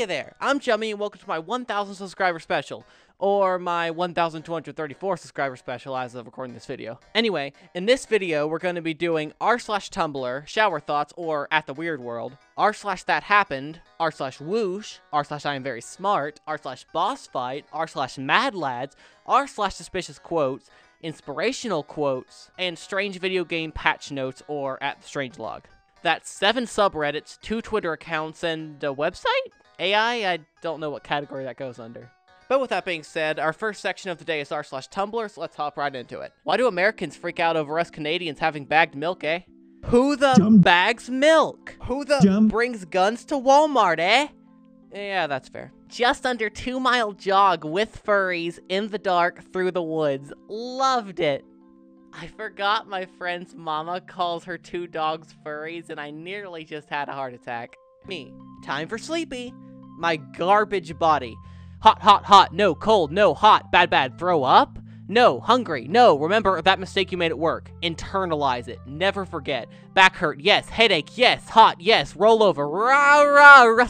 Hey there, I'm Jummy and welcome to my 1,000 subscriber special. Or my 1,234 subscriber special as of recording this video. Anyway, in this video, we're going to be doing r/Tumblr, shower thoughts, or at the weird world, r/ThatHappened, r/woosh, r/iamverysmart, r/BossFight, r/MadLads, r/suspicious quotes, inspirational quotes, and strange video game patch notes, or at the strangelog. That's 7 subreddits, 2 Twitter accounts, and a website? AI? I don't know what category that goes under. But with that being said, our first section of the day is r/Tumblr, so let's hop right into it. Why do Americans freak out over us Canadians having bagged milk, eh? Who the bags milk? Who the brings guns to Walmart, eh? Yeah, that's fair. Just under 2-mile jog with furries in the dark through the woods. Loved it. I forgot my friend's mama calls her 2 dogs furries, and I nearly just had a heart attack. Me. Time for sleepy. My garbage body. Hot, hot, hot, no, cold, no, hot, bad, bad, throw up? No, hungry, no, remember that mistake you made at work. Internalize it, never forget. Back hurt, yes, headache, yes, hot, yes, roll over, rah, rah,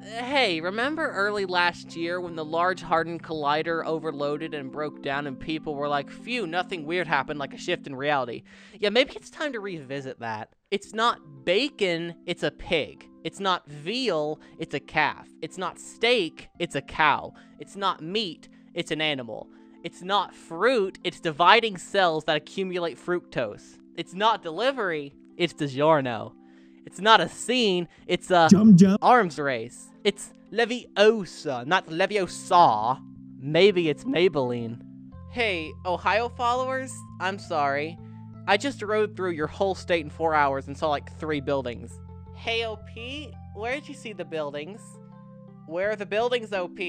Hey, remember early last year when the Large Hadron Collider overloaded and broke down and people were like, phew, nothing weird happened, like a shift in reality. Yeah, maybe it's time to revisit that. It's not bacon, it's a pig. It's not veal, it's a calf. It's not steak, it's a cow. It's not meat, it's an animal. It's not fruit, it's dividing cells that accumulate fructose. It's not delivery, it's DiGiorno. It's not a scene, it's a arms race. It's Leviosa, not Leviosa. Maybe it's Maybelline. Hey, Ohio followers, I'm sorry. I just rode through your whole state in 4 hours and saw like 3 buildings. Hey, OP, where'd you see the buildings? Where are the buildings, OP?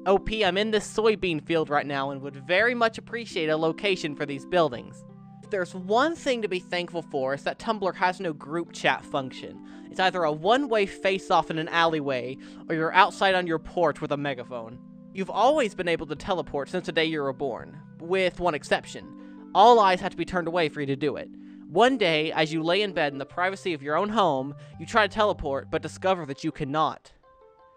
OP, I'm in this soybean field right now and would very much appreciate a location for these buildings. If there's one thing to be thankful for, it's that Tumblr has no group chat function. It's either a one-way face-off in an alleyway, or you're outside on your porch with a megaphone. You've always been able to teleport since the day you were born, with one exception. All eyes have to be turned away for you to do it. One day, as you lay in bed in the privacy of your own home, you try to teleport, but discover that you cannot.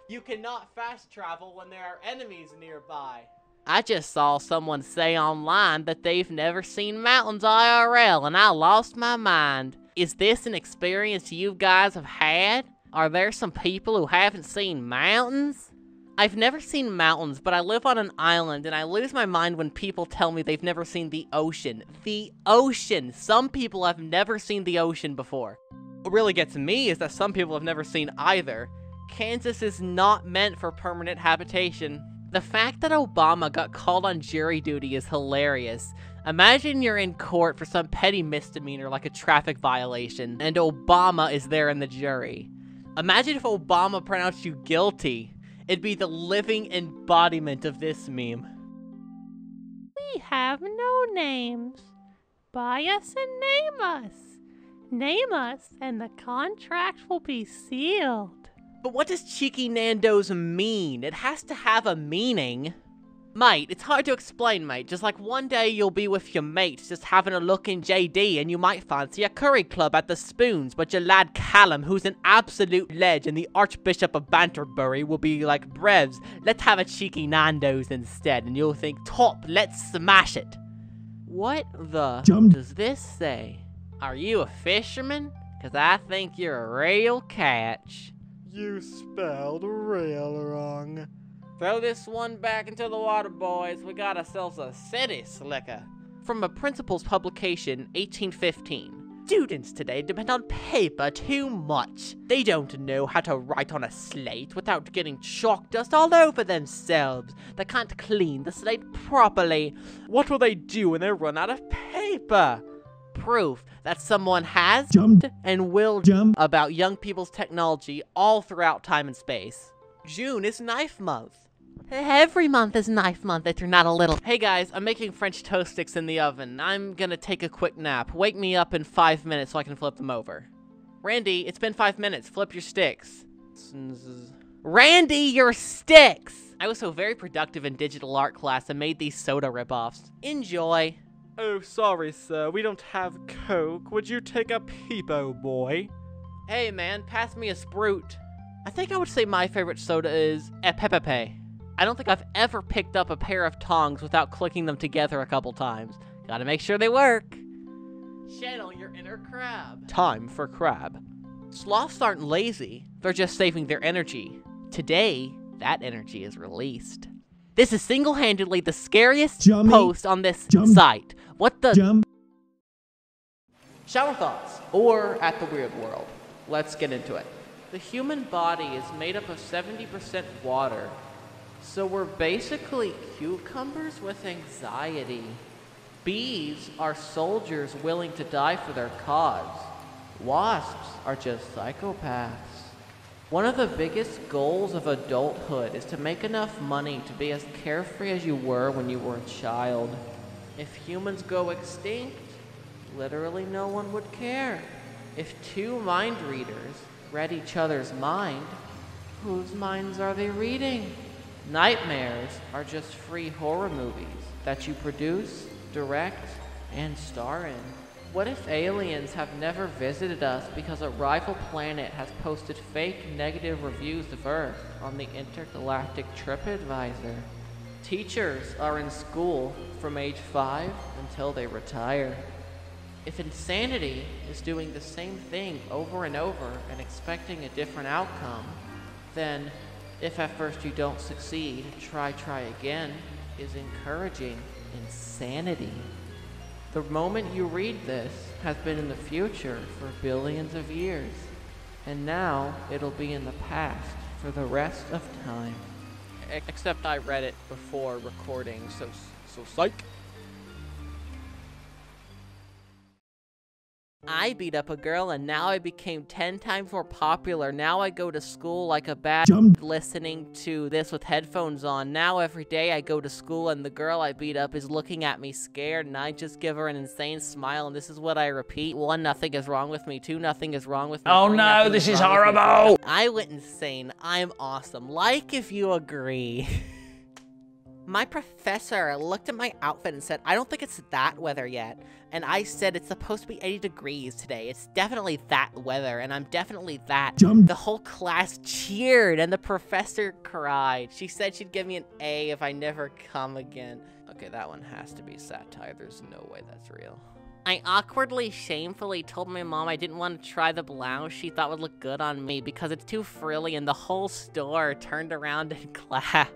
You cannot fast travel when there are enemies nearby. I just saw someone say online that they've never seen mountains IRL, and I lost my mind. Is this an experience you guys have had? Are there some people who haven't seen mountains? I've never seen mountains, but I live on an island, and I lose my mind when people tell me they've never seen the ocean. The ocean! Some people have never seen the ocean before. What really gets me is that some people have never seen either. Kansas is not meant for permanent habitation. The fact that Obama got called on jury duty is hilarious. Imagine you're in court for some petty misdemeanor like a traffic violation, and Obama is there in the jury. Imagine if Obama pronounced you guilty. It'd be the living embodiment of this meme. We have no names. Buy us and name us. Name us and the contract will be sealed. But what does Cheeky Nando's mean? It has to have a meaning. Mate, it's hard to explain, mate. Just like one day you'll be with your mates, just having a look in JD, and you might fancy a curry club at the Spoons, but your lad Callum, who's an absolute ledge, and the Archbishop of Banterbury will be like, Brevs, let's have a Cheeky Nando's instead, and you'll think, top, let's smash it. What the does this say? Are you a fisherman? Cause I think you're a real catch. You spelled real wrong. Throw this one back into the water, boys. We got ourselves a city slicker. From a principal's publication, 1815. Students today depend on paper too much. They don't know how to write on a slate without getting chalk dust all over themselves. They can't clean the slate properly. What will they do when they run out of paper? Proof that someone has and will about young people's technology all throughout time and space. June is knife month. Every month is knife month if you're not a little. Hey guys, I'm making French toast sticks in the oven. I'm gonna take a quick nap. Wake me up in 5 minutes so I can flip them over. Randy, it's been 5 minutes. Flip your sticks. Randy, your sticks! I was so very productive in digital art class and made these soda ripoffs. Enjoy. Oh, sorry, sir. We don't have Coke. Would you take a peepo, boy? Hey, man, pass me a Sprite. I think I would say my favorite soda is Pepepe. I don't think I've ever picked up a pair of tongs without clicking them together a couple times. Gotta make sure they work. Channel your inner crab. Time for crab. Sloths aren't lazy, they're just saving their energy. Today, that energy is released. This is single-handedly the scariest post on this site. What the... Shower thoughts, or at the weird world. Let's get into it. The human body is made up of 70% water. So we're basically cucumbers with anxiety. Bees are soldiers willing to die for their cause. Wasps are just psychopaths. One of the biggest goals of adulthood is to make enough money to be as carefree as you were when you were a child. If humans go extinct, literally no one would care. If two mind readers read each other's mind, whose minds are they reading? Nightmares are just free horror movies that you produce, direct, and star in. What if aliens have never visited us because a rival planet has posted fake negative reviews of Earth on the intergalactic TripAdvisor? Teachers are in school from age 5 until they retire. If insanity is doing the same thing over and over and expecting a different outcome, then if at first you don't succeed, try again is encouraging insanity. The moment you read this has been in the future for billions of years, and now it'll be in the past for the rest of time. Except I read it before recording, so psych. I beat up a girl and now I became 10 times more popular. Now I go to school like a bad listening to this with headphones on. Now every day I go to school and the girl I beat up is looking at me scared and I just give her an insane smile and this is what I repeat. 1, nothing is wrong with me. 2, nothing is wrong with me. Oh 3, no, this is horrible! I went insane. I'm awesome. Like if you agree. My professor looked at my outfit and said, I don't think it's that weather yet. And I said, it's supposed to be 80 degrees today. It's definitely that weather, and I'm definitely that. The whole class cheered, and the professor cried. She said she'd give me an A if I never come again. Okay, that one has to be satire. There's no way that's real. I awkwardly, shamefully told my mom I didn't want to try the blouse she thought would look good on me because it's too frilly, and the whole store turned around and clapped.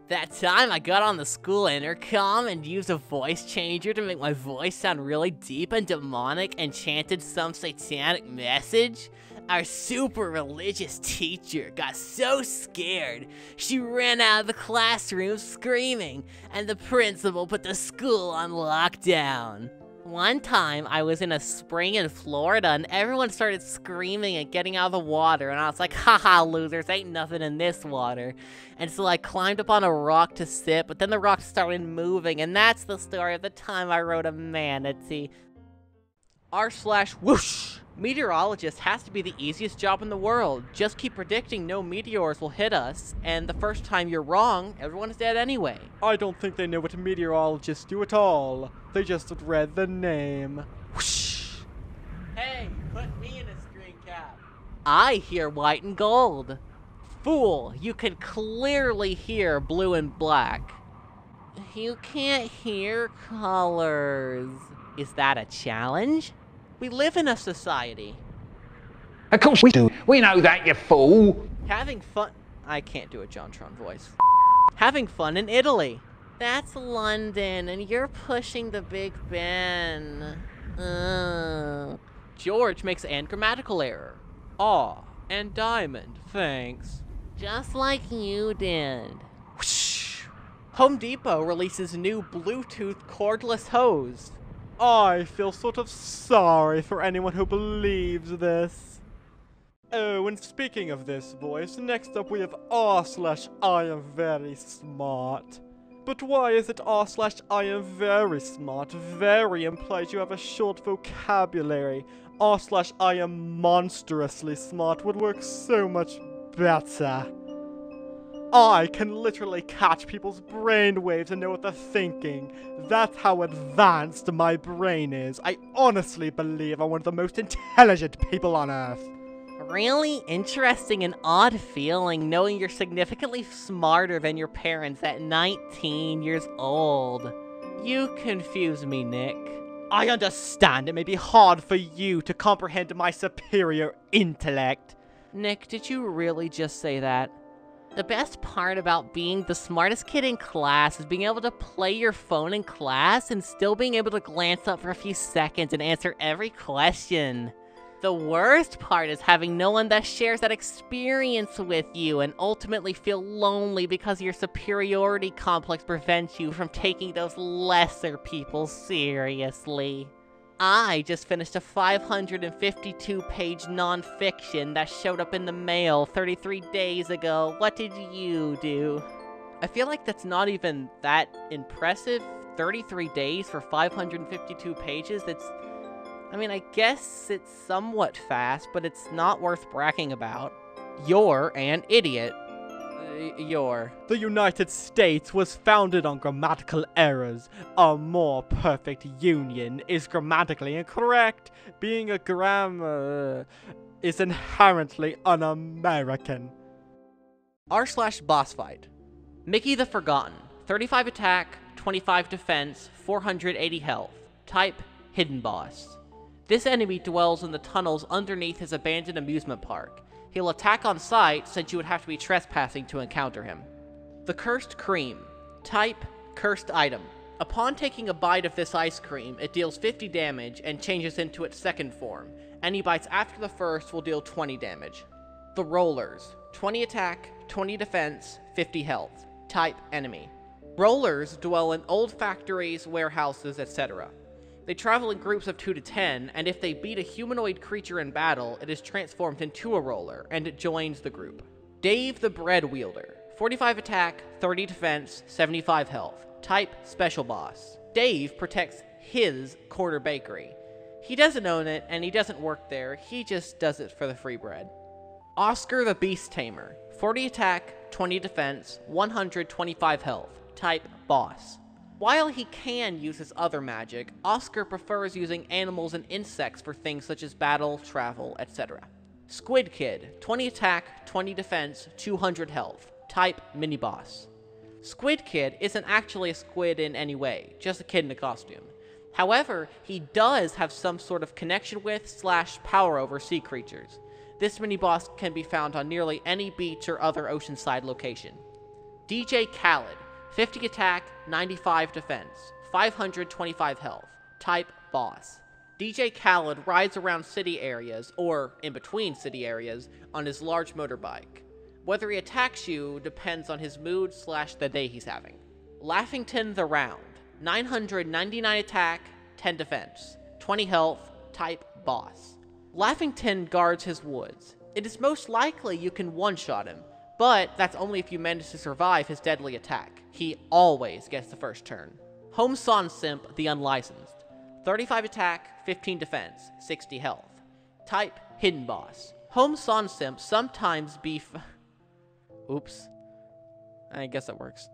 That time I got on the school intercom and used a voice changer to make my voice sound really deep and demonic and chanted some satanic message. Our super religious teacher got so scared, she ran out of the classroom screaming, and the principal put the school on lockdown. One time, I was in a spring in Florida, and everyone started screaming and getting out of the water, and I was like, haha, losers, ain't nothing in this water. And so I climbed up on a rock to sit, but then the rock started moving, and that's the story of the time I rode a manatee. r/woosh. Meteorologist has to be the easiest job in the world. Just keep predicting no meteors will hit us, and the first time you're wrong, everyone's dead anyway. I don't think they know what meteorologists do at all. They just read the name. Whoosh. Hey, put me in a screen cap. I hear white and gold. Fool, you can clearly hear blue and black. You can't hear colors. Is that a challenge? We live in a society. Of course we do. We know that, you fool. Having fun. I can't do a JonTron voice. Having fun in Italy. That's London, and you're pushing the Big Ben. George makes an grammatical error. Aw, and diamond, thanks. Just like you did. Whoosh. Home Depot releases new Bluetooth cordless hose. I feel sort of sorry for anyone who believes this. Oh, and speaking of this voice, next up we have r/iamverysmart. But why is it r/iamverysmart? Very implies you have a short vocabulary. r/iammonstrously smart would work so much better. I can literally catch people's brainwaves and know what they're thinking. That's how advanced my brain is. I honestly believe I'm one of the most intelligent people on Earth. really interesting and odd feeling knowing you're significantly smarter than your parents at 19 years old. You confuse me, Nick. I understand it may be hard for you to comprehend my superior intellect. Nick, did you really just say that? The best part about being the smartest kid in class is being able to play your phone in class and still being able to glance up for a few seconds and answer every question. The worst part is having no one that shares that experience with you and ultimately feel lonely because your superiority complex prevents you from taking those lesser people seriously. I just finished a 552-page nonfiction that showed up in the mail 33 days ago. What did you do? I feel like that's not even that impressive. 33 days for 552 pages? I mean, I guess it's somewhat fast, but it's not worth bragging about. You're an idiot. The United States was founded on grammatical errors. A more perfect union is grammatically incorrect. Being a grammar is inherently un-American. r/BossFight. Mickey the Forgotten. 35 attack, 25 defense, 480 health. Type, Hidden Boss. This enemy dwells in the tunnels underneath his abandoned amusement park. He'll attack on sight, since you would have to be trespassing to encounter him. The Cursed Cream. Type, Cursed Item. Upon taking a bite of this ice cream, it deals 50 damage and changes into its second form. Any bites after the first will deal 20 damage. The Rollers. 20 attack, 20 defense, 50 health. Type, Enemy. Rollers dwell in old factories, warehouses, etc. They travel in groups of 2 to 10, and if they beat a humanoid creature in battle, it is transformed into a roller, and it joins the group. Dave the Bread Wielder. 45 attack, 30 defense, 75 health. Type, Special Boss. Dave protects his quarter bakery. He doesn't own it, and he doesn't work there, he just does it for the free bread. Oscar the Beast Tamer. 40 attack, 20 defense, 125 health. Type, Boss. While he can use his other magic, Oscar prefers using animals and insects for things such as battle, travel, etc. Squid Kid. 20 attack, 20 defense, 200 health. Type, Mini-Boss. Squid Kid isn't actually a squid in any way, just a kid in a costume. However, he does have some sort of connection with / power over sea creatures. This mini-boss can be found on nearly any beach or other oceanside location. DJ Khaled. 50 attack, 95 defense, 525 health. Type, Boss. DJ Khaled rides around city areas, or in between city areas, on his large motorbike. Whether he attacks you depends on his mood / the day he's having. Laughington the Round. 999 attack, 10 defense, 20 health. Type, Boss. Laughington guards his woods. It is most likely you can one-shot him, but that's only if you manage to survive his deadly attack. He always gets the first turn. Homeson Simp the Unlicensed. 35 attack, 15 defense, 60 health. Type, Hidden Boss. Homeson Simp sometimes be Oops. I guess that works.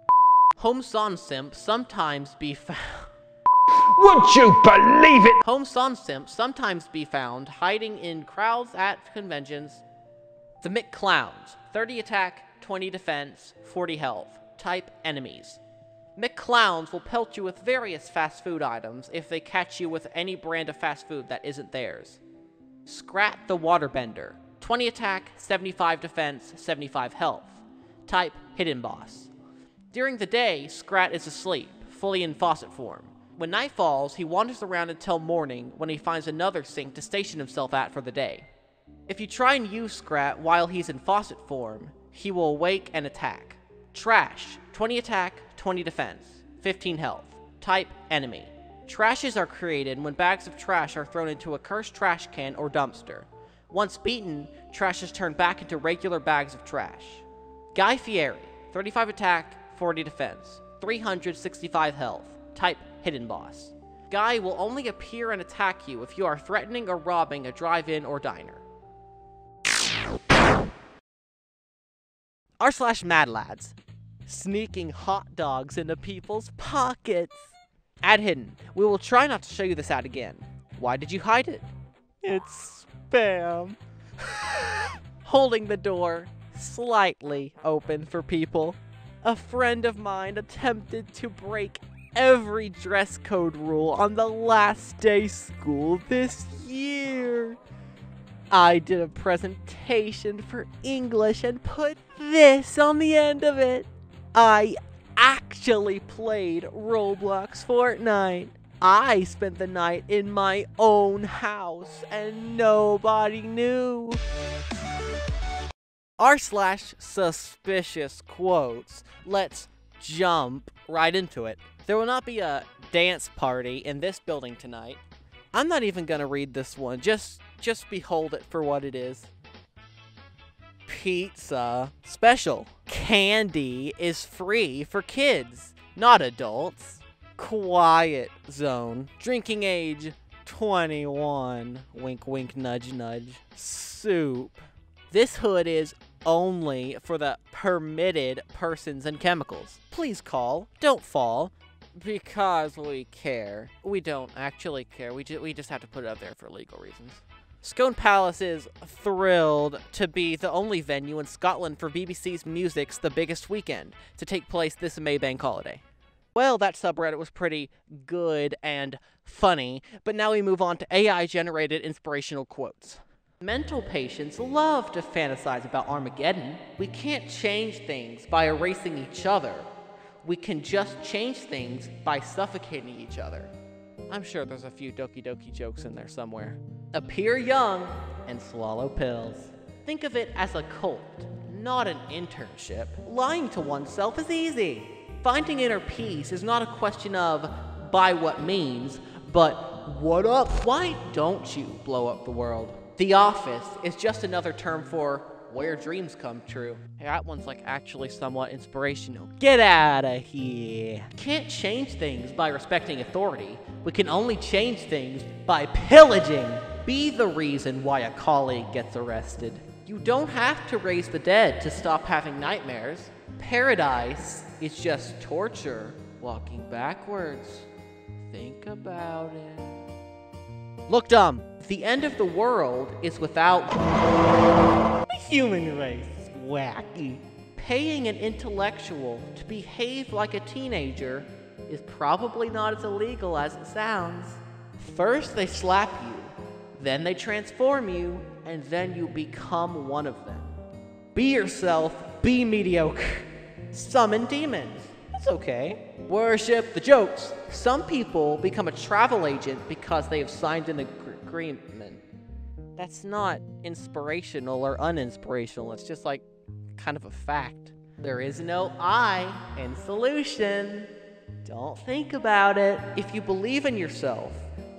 Homeson Simp sometimes be Would you believe it? Homeson Simp sometimes be found hiding in crowds at conventions. The McClowns. 30 attack, 20 defense, 40 health. Type, Enemies. McClowns will pelt you with various fast food items if they catch you with any brand of fast food that isn't theirs. Scrat the Waterbender. 20 attack, 75 defense, 75 health. Type, Hidden Boss. During the day, Scrat is asleep, fully in faucet form. When night falls, he wanders around until morning when he finds another sink to station himself at for the day. If you try and use Scrat while he's in faucet form, he will awake and attack. Trash. 20 attack, 20 defense, 15 health. Type, Enemy. Trashes are created when bags of trash are thrown into a cursed trash can or dumpster. Once beaten, trash is turned back into regular bags of trash. Guy Fieri. 35 attack, 40 defense, 365 health. Type, Hidden Boss. Guy will only appear and attack you if you are threatening or robbing a drive-in or diner. r/MadLads. Sneaking hot dogs into people's pockets. Ad hidden. We will try not to show you this ad again. Why did you hide it? It's spam. holding the door slightly open for people. A friend of mine attempted to break every dress code rule on the last day school this year. I did a presentation for English and put this on the end of it. I actually played Roblox Fortnite. I spent the night in my own house and nobody knew. r/suspicious quotes. Let's jump right into it. There will not be a dance party in this building tonight. I'm not even gonna read this one. Just behold it for what it is. Pizza special. Candy is free for kids, not adults. Quiet zone. Drinking age 21. Wink, wink, nudge, nudge. Soup. This hood is only for the permitted persons and chemicals. Please call. Don't fall. Because we care. We don't actually care. We just have to put it up there for legal reasons. Scone Palace is thrilled to be the only venue in Scotland for BBC's Music's The Biggest Weekend to take place this Maybank holiday. Well, that subreddit was pretty good and funny, but now we move on to AI-generated inspirational quotes. Mental patients love to fantasize about Armageddon. We can't change things by erasing each other. We can just change things by suffocating each other. I'm sure there's a few Doki Doki jokes in there somewhere. Appear young and swallow pills. Think of it as a cult, not an internship. Lying to oneself is easy. Finding inner peace is not a question of by what means, but what up? Why don't you blow up the world? The Office is just another term for where dreams come true. Hey, that one's like actually somewhat inspirational. Get out of here. Can't change things by respecting authority. We can only change things by pillaging. Be the reason why a colleague gets arrested. You don't have to raise the dead to stop having nightmares. Paradise is just torture walking backwards. Think about it. Look dumb. The end of the world is without the human race. Wacky. Paying an intellectual to behave like a teenager is probably not as illegal as it sounds. First they slap you, then they transform you, and then you become one of them. Be yourself, be mediocre. Summon demons. It's okay. Worship the jokes. Some people become a travel agent because they have signed an agreement. That's not inspirational or uninspirational. It's just like kind of a fact. There is no I in solution. Don't think about it. If you believe in yourself,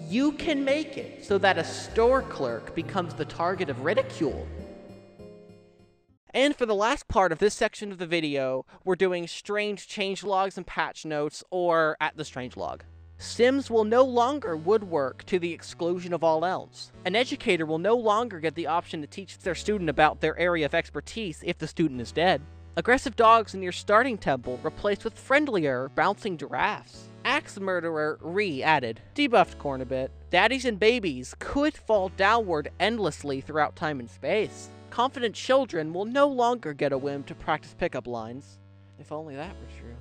you can make it so that a store clerk becomes the target of ridicule. And for the last part of this section of the video, we're doing strange changelogs and patch notes, or at the strangelog. Sims will no longer woodwork to the exclusion of all else. An educator will no longer get the option to teach their student about their area of expertise if the student is dead. Aggressive dogs in your starting temple replaced with friendlier, bouncing giraffes. Axe murderer re-added. Debuffed corn a bit. Daddies and babies could fall downward endlessly throughout time and space. Confident children will no longer get a whim to practice pickup lines. If only that were true.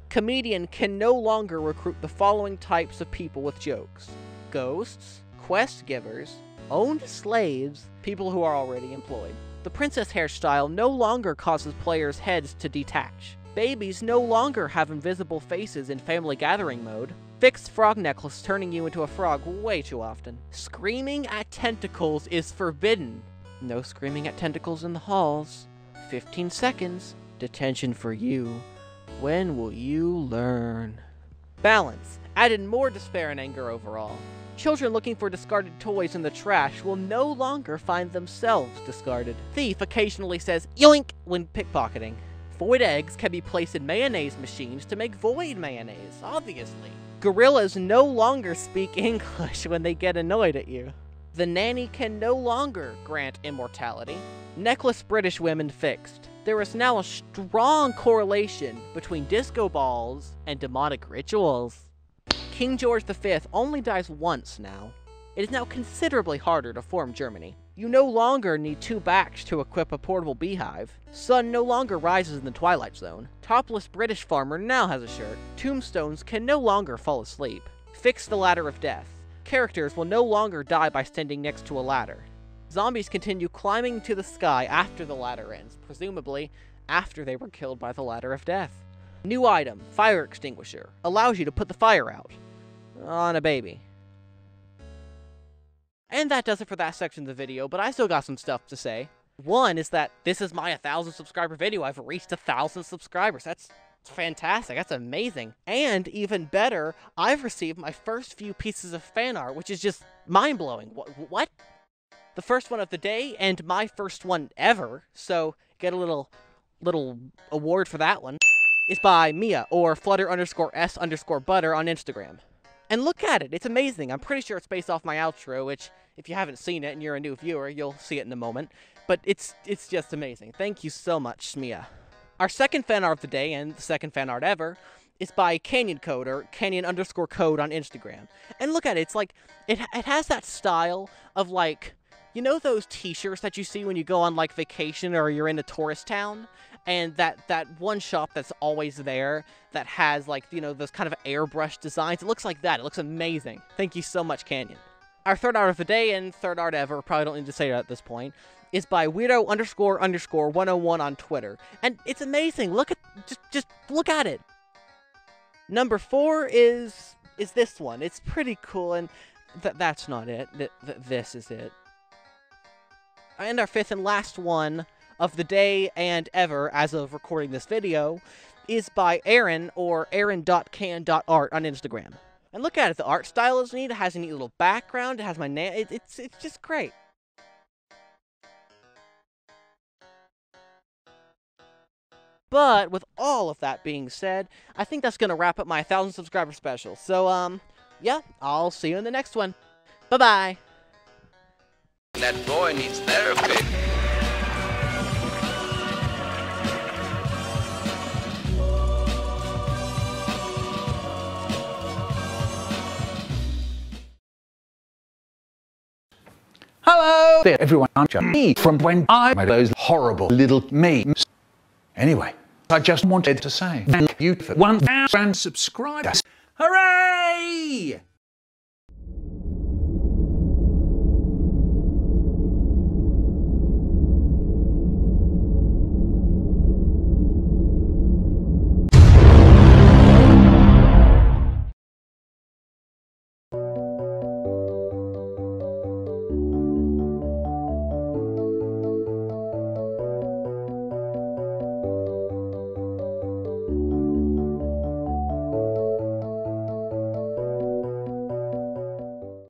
Comedian can no longer recruit the following types of people with jokes. Ghosts, quest givers, owned slaves, people who are already employed. The princess hairstyle no longer causes players' heads to detach. Babies no longer have invisible faces in family gathering mode. Fixed frog necklace turning you into a frog way too often. Screaming at tentacles is forbidden. No screaming at tentacles in the halls. 15 seconds. Detention for you. When will you learn? Balance. Added more despair and anger overall. Children looking for discarded toys in the trash will no longer find themselves discarded. Thief occasionally says yoink when pickpocketing. Void eggs can be placed in mayonnaise machines to make void mayonnaise, obviously. Gorillas no longer speak English when they get annoyed at you. The nanny can no longer grant immortality. Necklace British women fixed. There is now a strong correlation between disco balls and demonic rituals. King George V only dies once now. It is now considerably harder to form Germany. You no longer need 2 backs to equip a portable beehive. Sun no longer rises in the Twilight Zone. Topless British farmer now has a shirt. Tombstones can no longer fall asleep. Fix the ladder of death. Characters will no longer die by standing next to a ladder. Zombies continue climbing to the sky after the ladder ends, presumably after they were killed by the ladder of death. New item, fire extinguisher. Allows you to put the fire out. On a baby. And that does it for that section of the video, but I still got some stuff to say. One is that this is my 1,000 subscriber video. I've reached 1,000 subscribers. That's fantastic. That's amazing. And even better, I've received my first few pieces of fan art, which is just mind-blowing. What? The first one of the day, and my first one ever, so get a little award for that one, is by Mia, or flutter_s_butter on Instagram. And look at it, it's amazing. I'm pretty sure it's based off my outro, which, if you haven't seen it and you're a new viewer, you'll see it in a moment. But it's just amazing. Thank you so much, Mia. Our second fan art of the day, and the second fan art ever, is by Canyon Code, or Canyon_code on Instagram. And look at it, it's like, it has that style of like, you know those t-shirts that you see when you go on like vacation or you're in a tourist town? And that one shop that's always there that has like, you know, those kind of airbrush designs. It looks like that. It looks amazing. Thank you so much, Canyon. Our third art of the day, and third art ever, probably don't need to say that at this point, is by weirdo__101 on Twitter. And it's amazing. Look at, just look at it. Number 4 is this one. It's pretty cool, and that's not it. This is it. And our fifth and last one of the day and ever, as of recording this video, is by Aaron, or aaron.can.art on Instagram. And look at it, the art style is neat, it has a neat little background, it has my name, it's just great. But with all of that being said, I think that's gonna wrap up my 1,000 subscriber special. So, yeah, I'll see you in the next one. Bye-bye. That boy needs therapy. Hello there, everyone. I'm Jummy from when I made those horrible little memes. Anyway, I just wanted to say thank you for 1,000 subscribers. Hooray!